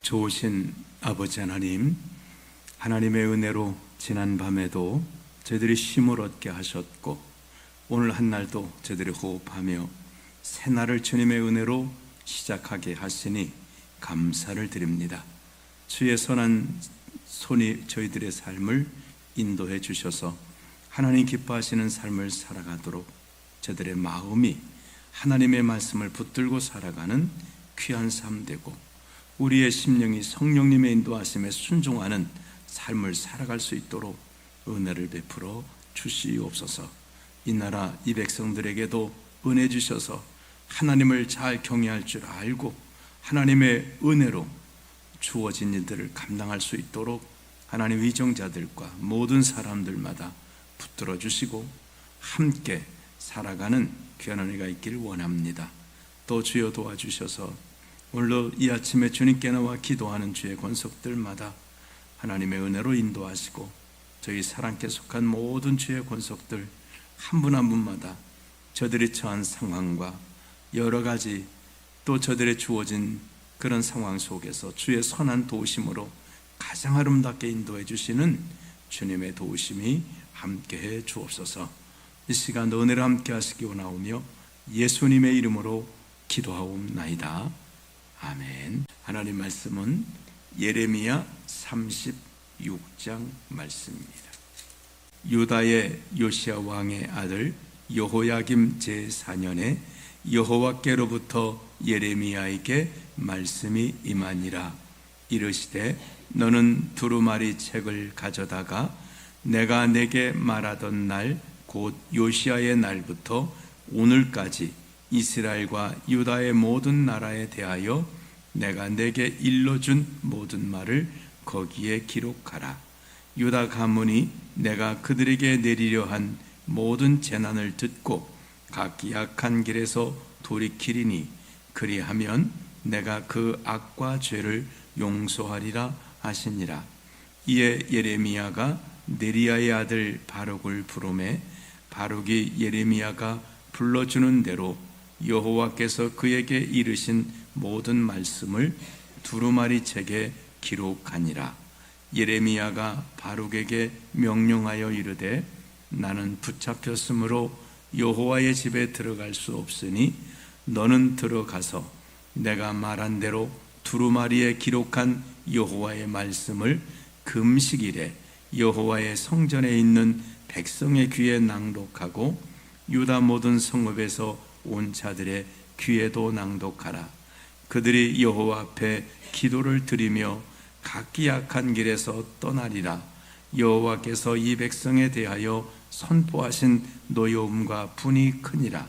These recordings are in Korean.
좋으신 아버지 하나님, 하나님의 은혜로 지난 밤에도 저희들이 쉼을 얻게 하셨고 오늘 한날도 저희들이 호흡하며 새날을 주님의 은혜로 시작하게 하시니 감사를 드립니다. 주의 선한 손이 저희들의 삶을 인도해 주셔서 하나님 기뻐하시는 삶을 살아가도록 저희들의 마음이 하나님의 말씀을 붙들고 살아가는 귀한 삶 되고 우리의 심령이 성령님의 인도하심에 순종하는 삶을 살아갈 수 있도록 은혜를 베풀어 주시옵소서. 이 나라 이 백성들에게도 은혜 주셔서 하나님을 잘 경외할 줄 알고 하나님의 은혜로 주어진 일들을 감당할 수 있도록 하나님 위정자들과 모든 사람들마다 붙들어 주시고 함께 살아가는 귀한 은혜가 있기를 원합니다. 또 주여 도와주셔서 오늘도 이 아침에 주님께 나와 기도하는 주의 권속들마다 하나님의 은혜로 인도하시고 저희 사랑께 속한 모든 주의 권속들 한 분 한 분마다 저들이 처한 상황과 여러 가지 또 저들의 주어진 그런 상황 속에서 주의 선한 도우심으로 가장 아름답게 인도해 주시는 주님의 도우심이 함께해 주옵소서. 이 시간 은혜를 함께 하시기 원하오며 예수님의 이름으로 기도하옵나이다. 아멘. 하나님 말씀은 예레미야 36장 말씀입니다. 유다의 요시야 왕의 아들 여호야김 제4년에 여호와께로부터 예레미야에게 말씀이 임하니라. 이르시되 너는 두루마리 책을 가져다가 내가 내게 말하던 날 곧 요시야의 날부터 오늘까지 이스라엘과 유다의 모든 나라에 대하여 내가 내게 일러준 모든 말을 거기에 기록하라. 유다 가문이 내가 그들에게 내리려 한 모든 재난을 듣고 각기 악한 길에서 돌이키리니 그리하면 내가 그 악과 죄를 용서하리라 하시니라. 이에 예레미야가 네리야의 아들 바룩을 부르매 바룩이 예레미야가 불러주는 대로 여호와께서 그에게 이르신 모든 말씀을 두루마리 책에 기록하니라. 예레미야가 바룩에게 명령하여 이르되 나는 붙잡혔으므로 여호와의 집에 들어갈 수 없으니 너는 들어가서 내가 말한 대로 두루마리에 기록한 여호와의 말씀을 금식일에 여호와의 성전에 있는 백성의 귀에 낭독하고 유다 모든 성읍에서 온 자들의 귀에도 낭독하라. 그들이 여호와 앞에 기도를 드리며 각기 악한 길에서 떠나리라. 여호와께서 이 백성에 대하여 선포하신 노여움과 분이 크니라.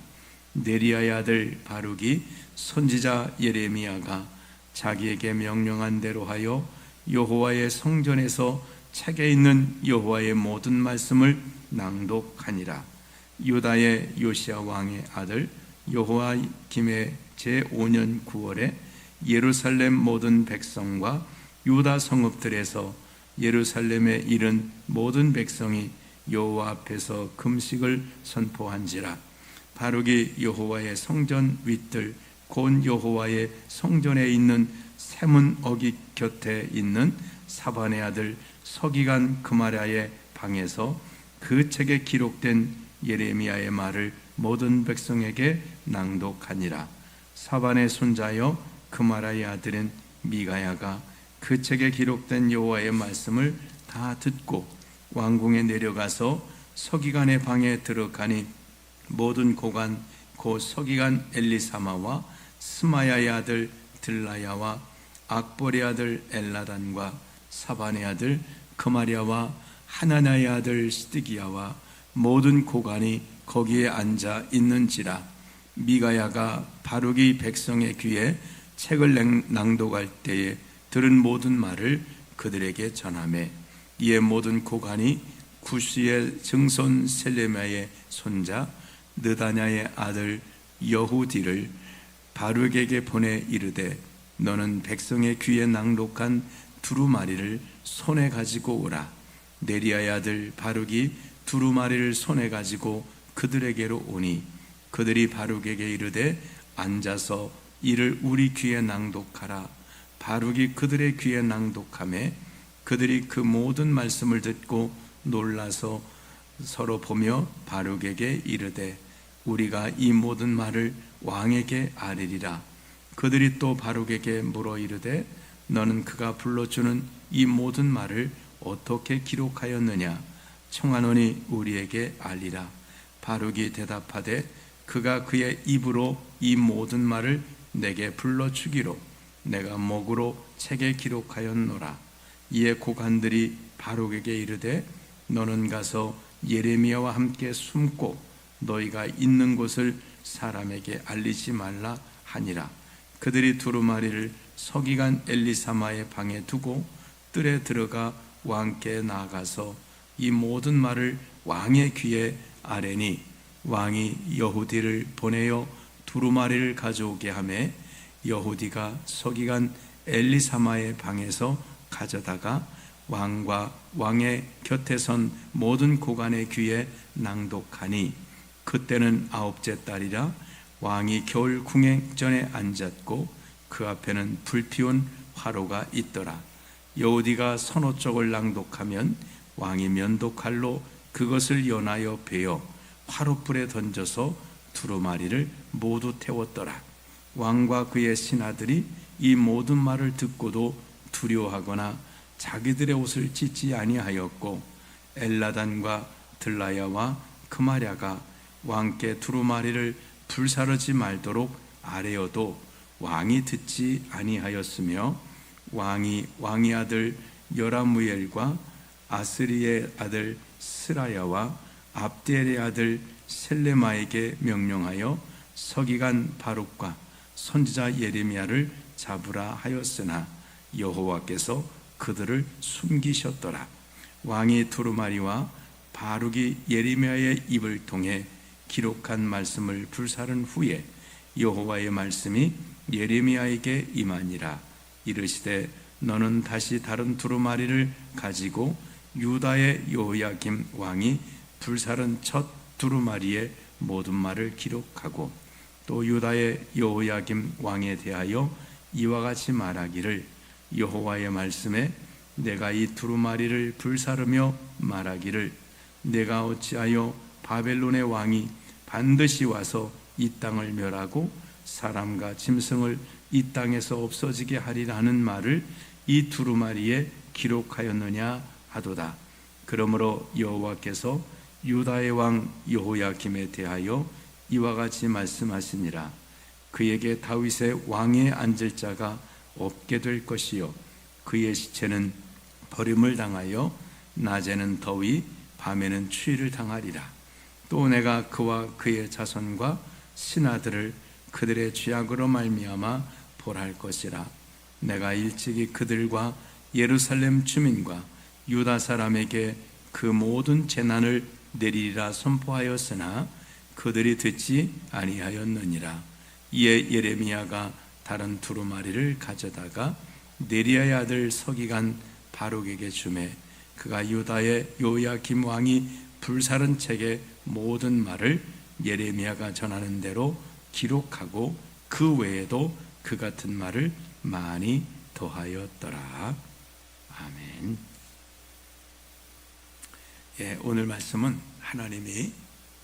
네리야의 아들 바룩이 선지자 예레미야가 자기에게 명령한 대로 하여 여호와의 성전에서 책에 있는 여호와의 모든 말씀을 낭독하니라. 유다의 요시야 왕의 아들 여호야김의 제5년 9월에 예루살렘 모든 백성과 유다 성읍들에서 예루살렘에 이른 모든 백성이 여호와 앞에서 금식을 선포한지라. 바룩이 여호와의 성전 윗들 곧 여호와의 성전에 있는 세문 어깃 곁에 있는 사반의 아들 서기관 그마랴의 방에서 그 책에 기록된 예레미야의 말을 모든 백성에게 낭독하니라. 사반의 손자여 그마랴의 아들인 미가야가 그 책에 기록된 여호와의 말씀을 다 듣고 왕궁에 내려가서 서기관의 방에 들어가니 모든 고관 곧 서기관 엘리사마와 스마야의 아들 들라야와 악볼의 아들 엘라단과 사반의 아들 그마랴와 하나나의 아들 시드기야와 모든 고관이 거기에 앉아 있는지라. 미가야가 바룩이 백성의 귀에 책을 낭독할 때에 들은 모든 말을 그들에게 전하매 이에 모든 고관이 구시의 증손 셀레미야의 손자 느다냐의 아들 여후디를 바룩에게 보내 이르되 너는 백성의 귀에 낭독한 두루마리를 손에 가지고 오라. 네리야의 아들 바룩이 두루마리를 손에 가지고 그들에게로 오니 그들이 바룩에게 이르되 앉아서 이를 우리 귀에 낭독하라. 바룩이 그들의 귀에 낭독하매 그들이 그 모든 말씀을 듣고 놀라서 서로 보며 바룩에게 이르되 우리가 이 모든 말을 왕에게 아뢰리라. 그들이 또 바룩에게 물어 이르되 너는 그가 불러주는 이 모든 말을 어떻게 기록하였느냐? 청하노니 우리에게 알리라. 바룩이 대답하되 그가 그의 입으로 이 모든 말을 내게 불러주기로 내가 목으로 책에 기록하였노라. 이에 고관들이 바룩에게 이르되 너는 가서 예레미야와 함께 숨고 너희가 있는 곳을 사람에게 알리지 말라 하니라. 그들이 두루마리를 서기관 엘리사마의 방에 두고 뜰에 들어가 왕께 나아가서 이 모든 말을 왕의 귀에 아뢰니 왕이 여후디를 보내어 두루마리를 가져오게 하매 여후디가 서기관 엘리사마의 방에서 가져다가 왕과 왕의 곁에 선 모든 고관의 귀에 낭독하니 그때는 9째 달이라. 왕이 겨울 궁행전에 앉았고 그 앞에는 불피운 화로가 있더라. 여후디가 서너 쪽을 낭독하면 왕이 면도칼로 그것을 연하여 베어 화롯불에 던져서 두루마리를 모두 태웠더라. 왕과 그의 신하들이 이 모든 말을 듣고도 두려워하거나 자기들의 옷을 찢지 아니하였고 엘라단과 들라야와 그마랴가 왕께 두루마리를 불사르지 말도록 아뢰어도 왕이 듣지 아니하였으며 왕이 왕의 아들 여라무엘과 아스리의 아들 스라야와 압디엘의 아들 셀레마에게 명령하여 서기관 바룩과 선지자 예레미야를 잡으라 하였으나 여호와께서 그들을 숨기셨더라. 왕이 두루마리와 바룩이 예레미야의 입을 통해 기록한 말씀을 불사른 후에 여호와의 말씀이 예레미야에게 임하니라. 이르시되 너는 다시 다른 두루마리를 가지고 유다의 여호야김 왕이 불사른 첫 두루마리의 모든 말을 기록하고 또 유다의 여호야김 왕에 대하여 이와 같이 말하기를 여호와의 말씀에 내가 이 두루마리를 불사르며 말하기를 내가 어찌하여 바벨론의 왕이 반드시 와서 이 땅을 멸하고 사람과 짐승을 이 땅에서 없어지게 하리라는 말을 이 두루마리에 기록하였느냐 하도다. 그러므로 여호와께서 유다의 왕 여호야김에 대하여 이와 같이 말씀하시니라. 그에게 다윗의 왕에 앉을 자가 없게 될 것이요 그의 시체는 버림을 당하여 낮에는 더위 밤에는 추위를 당하리라. 또 내가 그와 그의 자손과 신하들을 그들의 죄악으로 말미암아 벌할 것이라. 내가 일찍이 그들과 예루살렘 주민과 유다 사람에게 그 모든 재난을 내리리라 선포하였으나 그들이 듣지 아니하였느니라. 이에 예레미야가 다른 두루마리를 가져다가 네리야의 아들 서기관 바룩에게 주매 그가 유다의 요야김 왕이 불사른 책의 모든 말을 예레미야가 전하는 대로 기록하고 그 외에도 그 같은 말을 많이 더하였더라. 아멘. 오늘 말씀은 하나님이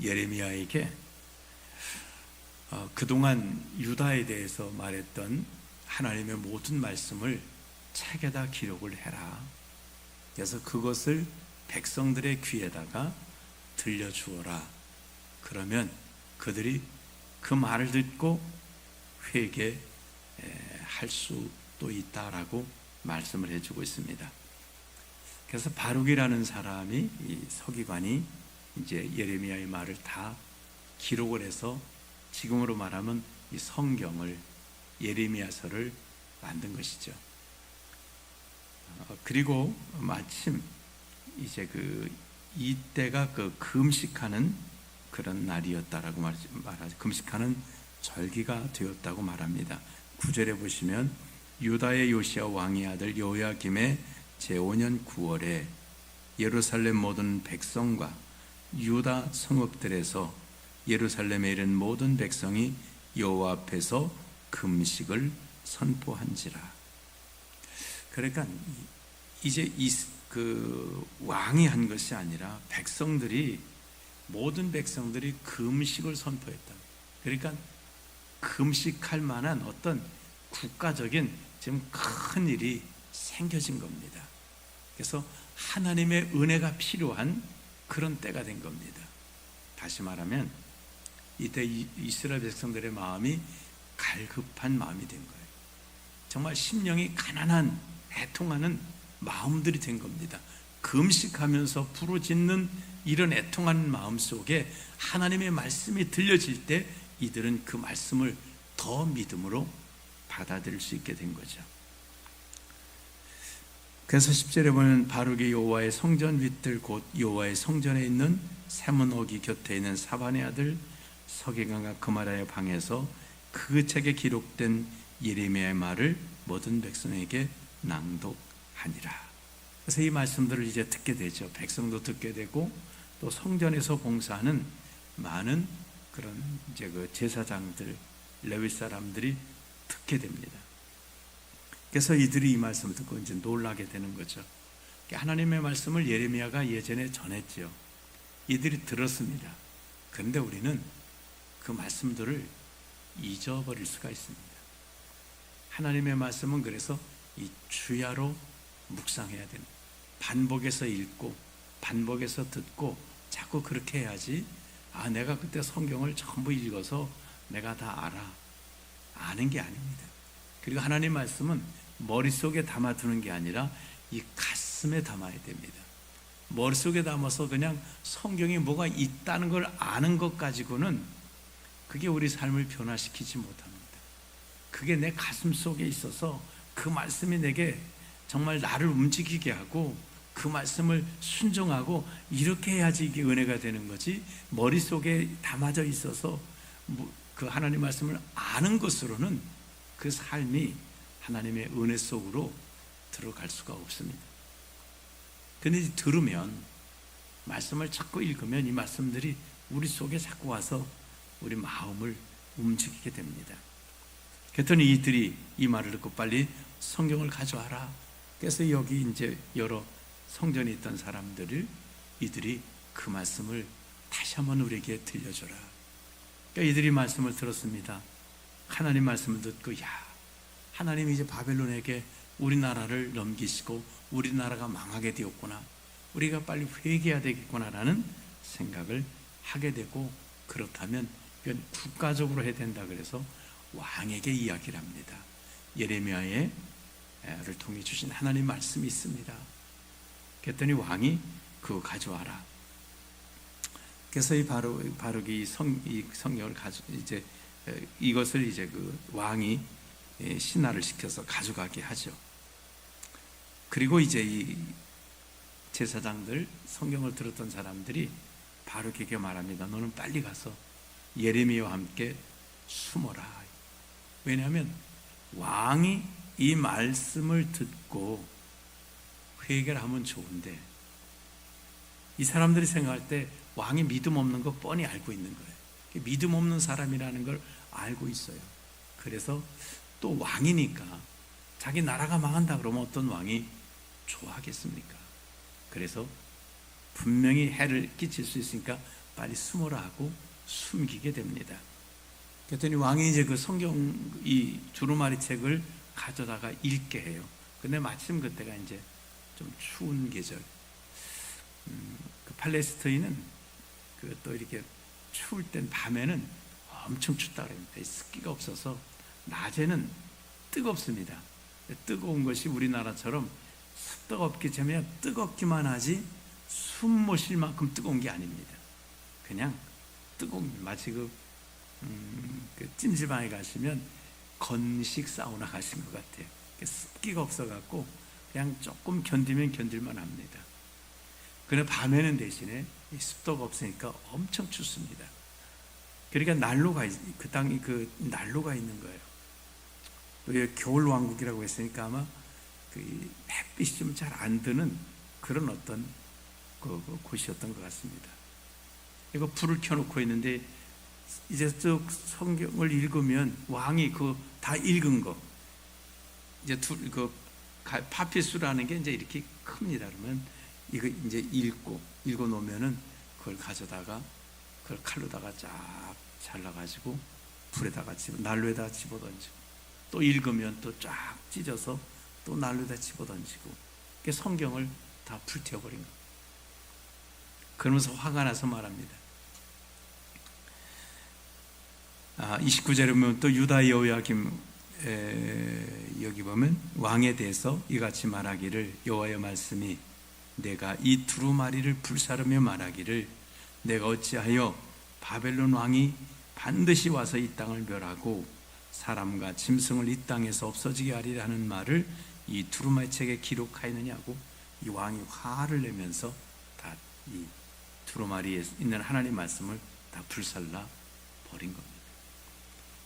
예레미야에게 그동안 유다에 대해서 말했던 하나님의 모든 말씀을 책에다 기록을 해라. 그래서 그것을 백성들의 귀에다가 들려주어라. 그러면 그들이 그 말을 듣고 회개할 수도 있다라고 말씀을 해주고 있습니다. 그래서 바룩이라는 사람이 이 서기관이 이제 예레미야의 말을 다 기록을 해서 지금으로 말하면 이 성경을 예레미야서를 만든 것이죠. 그리고 마침 이제 이때가 금식하는 그런 날이었다라고 말하죠. 금식하는 절기가 되었다고 말합니다. 9절에 보시면 유다의 요시야 왕의 아들 요야김의 제5년 9월에 예루살렘 모든 백성과 유다 성읍들에서 예루살렘에 이른 모든 백성이 여호와 앞에서 금식을 선포한지라. 그러니까 이제 그 왕이 한 것이 아니라 모든 백성들이 금식을 선포했다. 그러니까 금식할 만한 어떤 국가적인 지금 큰 일이 생겨진 겁니다. 그래서 하나님의 은혜가 필요한 그런 때가 된 겁니다. 다시 말하면 이때 이스라엘 백성들의 마음이 갈급한 마음이 된 거예요. 정말 심령이 가난한, 애통하는 마음들이 된 겁니다. 금식하면서 부르짖는 이런 애통하는 마음 속에 하나님의 말씀이 들려질 때 이들은 그 말씀을 더 믿음으로 받아들일 수 있게 된 거죠. 그래서 10절에 보면 바룩이 여호와의 성전 윗들 곧 여호와의 성전에 있는 세문호기 곁에 있는 사반의 아들 서기관과 그마리아의 방에서 그 책에 기록된 예레미야의 말을 모든 백성에게 낭독하니라. 그래서 이 말씀들을 이제 듣게 되죠. 백성도 듣게 되고 또 성전에서 봉사하는 많은 그런 이제 그 제사장들, 레위 사람들이 듣게 됩니다. 그래서 이들이 이 말씀을 듣고 이제 놀라게 되는 거죠. 하나님의 말씀을 예레미야가 예전에 전했죠. 이들이 들었습니다. 그런데 우리는 그 말씀들을 잊어버릴 수가 있습니다. 하나님의 말씀은 그래서 이 주야로 묵상해야 되는, 반복해서 읽고 반복해서 듣고 자꾸 그렇게 해야지, 내가 그때 성경을 전부 읽어서 내가 다 알아, 아는 게 아닙니다. 그리고 하나님 말씀은 머릿속에 담아두는 게 아니라 이 가슴에 담아야 됩니다. 머릿속에 담아서 그냥 성경에 뭐가 있다는 걸 아는 것 가지고는 그게 우리 삶을 변화시키지 못합니다. 그게 내 가슴 속에 있어서 그 말씀이 내게 정말 나를 움직이게 하고 그 말씀을 순종하고 이렇게 해야지 이게 은혜가 되는 거지, 머릿속에 담아져 있어서 그 하나님 말씀을 아는 것으로는 그 삶이 하나님의 은혜 속으로 들어갈 수가 없습니다. 그런데 들으면, 말씀을 자꾸 읽으면 이 말씀들이 우리 속에 자꾸 와서 우리 마음을 움직이게 됩니다. 그랬더니 이들이 이 말을 듣고 빨리 성경을 가져와라. 그래서 여기 이제 여러 성전에 있던 사람들을 이들이 그 말씀을 다시 한번 우리에게 들려줘라. 그러니까 이들이 말씀을 들었습니다. 하나님 말씀을 듣고, 하나님이 이제 바벨론에게 우리나라를 넘기시고 우리나라가 망하게 되었구나, 우리가 빨리 회개해야 되겠구나라는 생각을 하게 되고, 그렇다면 이건 국가적으로 해야 된다 그래서 왕에게 이야기를 합니다. 예레미야를 통해 주신 하나님 말씀이 있습니다. 그랬더니 왕이 그거 가져와라. 그래서 이 바룩이 이 성경을 이제 이것을 이제 그 왕이 신하를 시켜서 가져가게 하죠. 그리고 이제 이 제사장들, 성경을 들었던 사람들이 바룩에게 말합니다. 너는 빨리 가서 예레미야와 함께 숨어라. 왜냐하면 왕이 이 말씀을 듣고 회개를 하면 좋은데, 이 사람들이 생각할 때 왕이 믿음 없는 거 뻔히 알고 있는 거예요. 믿음 없는 사람이라는 걸 알고 있어요. 그래서 또 왕이니까 자기 나라가 망한다 그러면 어떤 왕이 좋아하겠습니까? 그래서 분명히 해를 끼칠 수 있으니까 빨리 숨어라 하고 숨기게 됩니다. 그랬더니 왕이 이제 그 성경 이 두루마리 책을 가져다가 읽게 해요. 근데 마침 그때가 이제 좀 추운 계절, 그 팔레스타인은 그 또 이렇게 추울 땐 밤에는 엄청 춥다 그럽니다. 습기가 없어서 낮에는 뜨겁습니다. 뜨거운 것이 우리나라처럼 습도가 없기 때문에 뜨겁기만 하지 숨 못 쉴 만큼 뜨거운 게 아닙니다. 그냥 뜨거운, 마치 그 찜질방에 가시면 건식 사우나 가신 것 같아요. 습기가 없어갖고 그냥 조금 견디면 견딜만 합니다. 그런데 밤에는 대신에 습도가 없으니까 엄청 춥습니다. 그러니까 난로가, 그 땅이 그 난로가 있는 거예요. 왜 겨울 왕국이라고 했으니까 아마 그 햇빛이 좀 잘 안 드는 그런 어떤 그 곳이었던 것 같습니다. 이거 불을 켜놓고 있는데 이제 쭉 성경을 읽으면 왕이 그 다 읽은 거, 이제 파피수라는 게 이제 이렇게 큽니다. 그러면 이거 이제 읽고 놓으면은 그걸 가져다가 그걸 칼로다가 쫙 잘라가지고 불에다가 난로에다가 집어던지고, 또 읽으면 또 쫙 찢어서 또 난로에다 집어던지고, 그게 성경을 다 불태워버린 거예요. 그러면서 화가 나서 말합니다. 29절에 보면 또 유다 여호야김 여기 보면 왕에 대해서 이같이 말하기를, 여호와의 말씀이 내가 이 두루마리를 불사르며 말하기를, 내가 어찌하여 바벨론 왕이 반드시 와서 이 땅을 멸하고 사람과 짐승을 이 땅에서 없어지게 하리라 하는 말을 이 두루마리 책에 기록하였느냐고, 이 왕이 화를 내면서 다 이 두루마리에 있는 하나님 말씀을 다 불살라 버린 겁니다.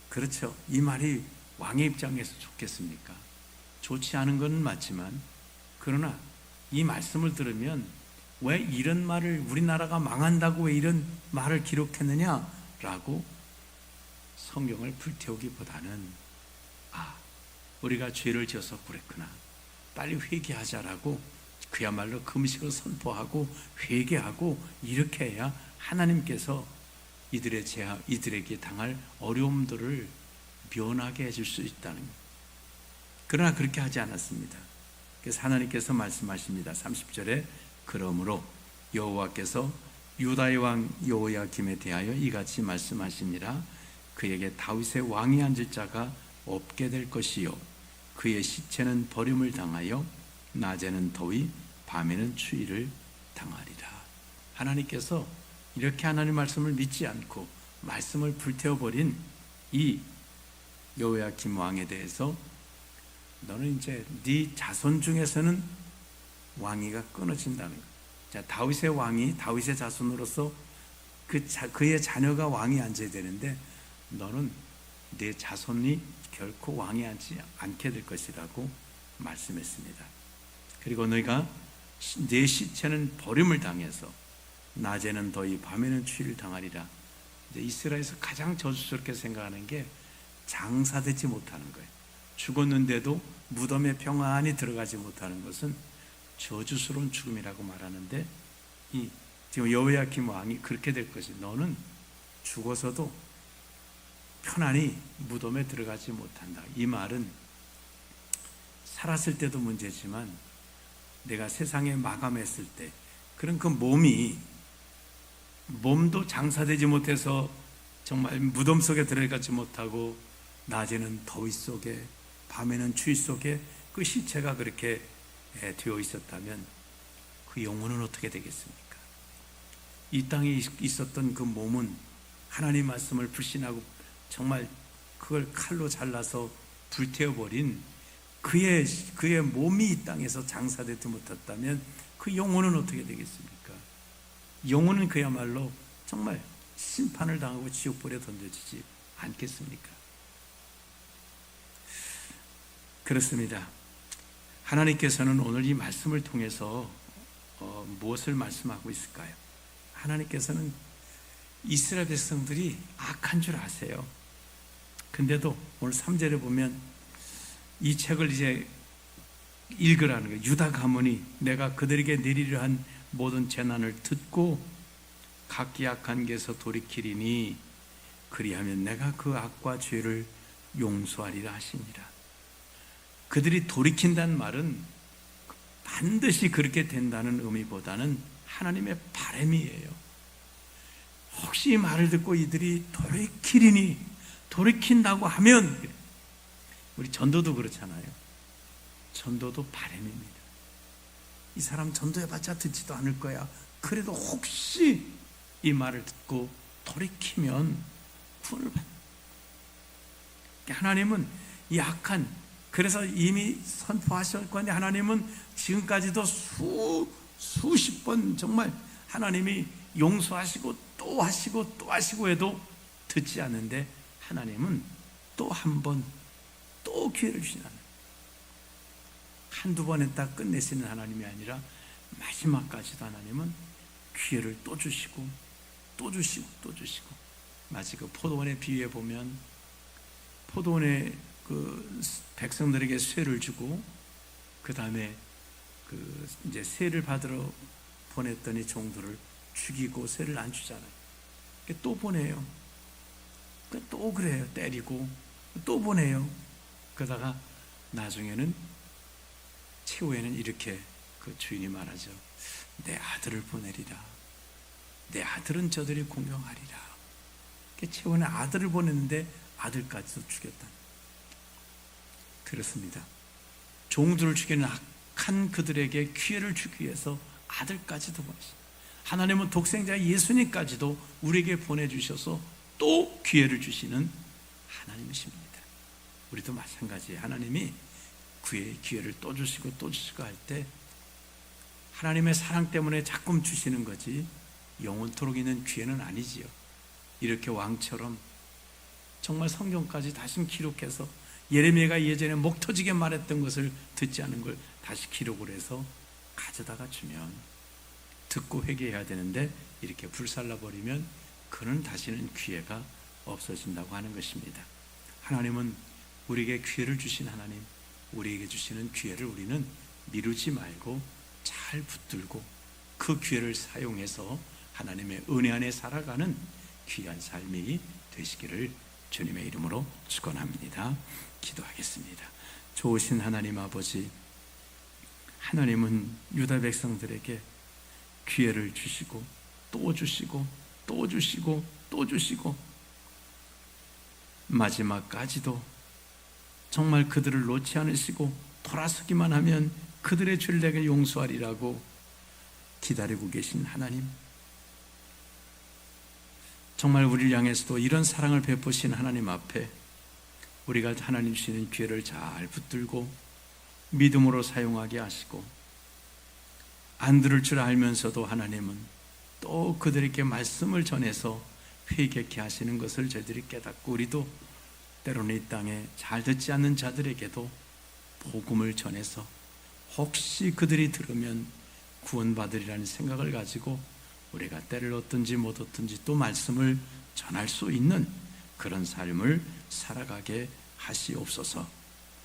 그렇죠. 이 말이 왕의 입장에서 좋겠습니까? 좋지 않은 건 맞지만, 그러나 이 말씀을 들으면 왜 이런 말을, 우리나라가 망한다고 왜 이런 말을 기록했느냐라고 성경을 불태우기보다는, 우리가 죄를 지어서 그랬구나, 빨리 회개하자라고 그야말로 금식을 선포하고 회개하고, 이렇게 해야 하나님께서 이들에게 당할 어려움들을 면하게 해줄 수 있다는 것. 그러나 그렇게 하지 않았습니다. 그래서 하나님께서 말씀하십니다. 30절에 그러므로 여호와께서 유다의 왕 여호야김에 대하여 이같이 말씀하시니라, 그에게 다윗의 왕이 앉을 자가 없게 될 것이요 그의 시체는 버림을 당하여 낮에는 더위 밤에는 추위를 당하리라. 하나님께서 이렇게 하나님 말씀을 믿지 않고 말씀을 불태워버린 이 여호야김 왕에 대해서, 너는 이제 네 자손 중에서는 왕위가 끊어진다는 거예요. 자, 다윗의 왕이 다윗의 자손으로서 그의 자녀가 왕이 앉아야 되는데, 너는 내 자손이 결코 왕이 앉지 않게 될 것이라고 말씀했습니다. 그리고 너희가 내 시체는 버림을 당해서 낮에는 더위 밤에는 추위를 당하리라. 이제 이스라엘에서 가장 저주스럽게 생각하는 게 장사되지 못하는 거예요. 죽었는데도 무덤에 평안히 들어가지 못하는 것은 저주스러운 죽음이라고 말하는데, 지금 여호야김 왕이 그렇게 될 것이, 너는 죽어서도 편안히 무덤에 들어가지 못한다. 이 말은 살았을 때도 문제지만 내가 세상에 마감했을 때 그런 그 몸도 장사되지 못해서 정말 무덤 속에 들어가지 못하고, 낮에는 더위 속에 밤에는 추위 속에 그 시체가 그렇게 되어 있었다면 그 영혼은 어떻게 되겠습니까? 이 땅에 있었던 그 몸은 하나님 말씀을 불신하고 정말 그걸 칼로 잘라서 불태워버린 그의 몸이 이 땅에서 장사되지 못했다면 그 영혼은 어떻게 되겠습니까? 영혼은 그야말로 정말 심판을 당하고 지옥불에 던져지지 않겠습니까? 그렇습니다. 하나님께서는 오늘 이 말씀을 통해서 무엇을 말씀하고 있을까요? 하나님께서는 이스라엘 백성들이 악한 줄 아세요. 근데도 오늘 3절에 보면 이 책을 이제 읽으라는 거예요. 유다 가문이 내가 그들에게 내리려 한 모든 재난을 듣고 각기 악한 길에서 돌이키리니 그리하면 내가 그 악과 죄를 용서하리라 하시니라. 그들이 돌이킨다는 말은 반드시 그렇게 된다는 의미보다는 하나님의 바람이에요. 혹시 이 말을 듣고 이들이 돌이킨다고 하면, 우리 전도도 그렇잖아요. 전도도 바람입니다. 이 사람 전도해봤자 듣지도 않을 거야. 그래도 혹시 이 말을 듣고 돌이키면 구원을 받는 거예요. 하나님은 약한, 그래서 이미 선포하셨건데 하나님은 지금까지도 수십 번 정말 하나님이 용서하시고 또 하시고 또 하시고 해도 듣지 않는데, 하나님은 또 한 번 또 기회를 주시는 하나님. 한두 번 했다 끝내시는 하나님이 아니라 마지막까지도 하나님은 기회를 또 주시고 또 주시고 또 주시고, 마치 그 포도원의 비유에 보면 포도원에 그 백성들에게 쇠를 주고 그 다음에 이제 세를 받으러 보냈더니 종들을 죽이고 세를 안 주잖아요. 또 보내요. 또 그래요. 때리고 또 보내요. 그러다가 나중에는 최후에는 이렇게 그 주인이 말하죠. 내 아들을 보내리라. 내 아들은 저들이 공경하리라. 최후에는 아들을 보냈는데 아들까지도 죽였다. 그렇습니다. 종들을 죽이는 악한 그들에게 기회를 주기 위해서 아들까지도 보내셨어요. 하나님은 독생자 예수님까지도 우리에게 보내주셔서 또 기회를 주시는 하나님이십니다. 우리도 마찬가지예요. 하나님이 기회를 또 주시고 또 주시고 할 때 하나님의 사랑 때문에 자꾸 주시는 거지 영원토록 있는 기회는 아니지요. 이렇게 왕처럼 정말 성경까지 다시 기록해서 예레미야가 예전에 목 터지게 말했던 것을 듣지 않은 걸 다시 기록을 해서 가져다가 주면 듣고 회개해야 되는데 이렇게 불살라버리면 그는 다시는 기회가 없어진다고 하는 것입니다. 하나님은 우리에게 기회를 주신 하나님, 우리에게 주시는 기회를 우리는 미루지 말고 잘 붙들고 그 기회를 사용해서 하나님의 은혜 안에 살아가는 귀한 삶이 되시기를 주님의 이름으로 축원합니다. 기도하겠습니다. 좋으신 하나님 아버지, 하나님은 유다 백성들에게 기회를 주시고 또 주시고 또 주시고 또 주시고 마지막까지도 정말 그들을 놓지 않으시고 돌아서기만 하면 그들의 죄를 내게 용서하리라고 기다리고 계신 하나님, 정말 우리를 향해서도 이런 사랑을 베푸신 하나님 앞에 우리가 하나님 주시는 기회를 잘 붙들고 믿음으로 사용하게 하시고, 안 들을 줄 알면서도 하나님은 또 그들에게 말씀을 전해서 회개케 하시는 것을 저희들이 깨닫고, 우리도 때로는 이 땅에 잘 듣지 않는 자들에게도 복음을 전해서 혹시 그들이 들으면 구원받으리라는 생각을 가지고 우리가 때를 얻든지 못 얻든지 또 말씀을 전할 수 있는 그런 삶을 살아가게 하시옵소서.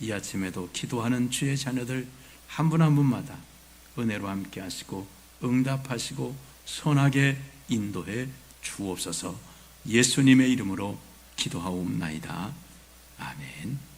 이 아침에도 기도하는 주의 자녀들 한 분 한 분마다 은혜로 함께 하시고 응답하시고 선하게 인도해 주옵소서. 예수님의 이름으로 기도하옵나이다. 아멘.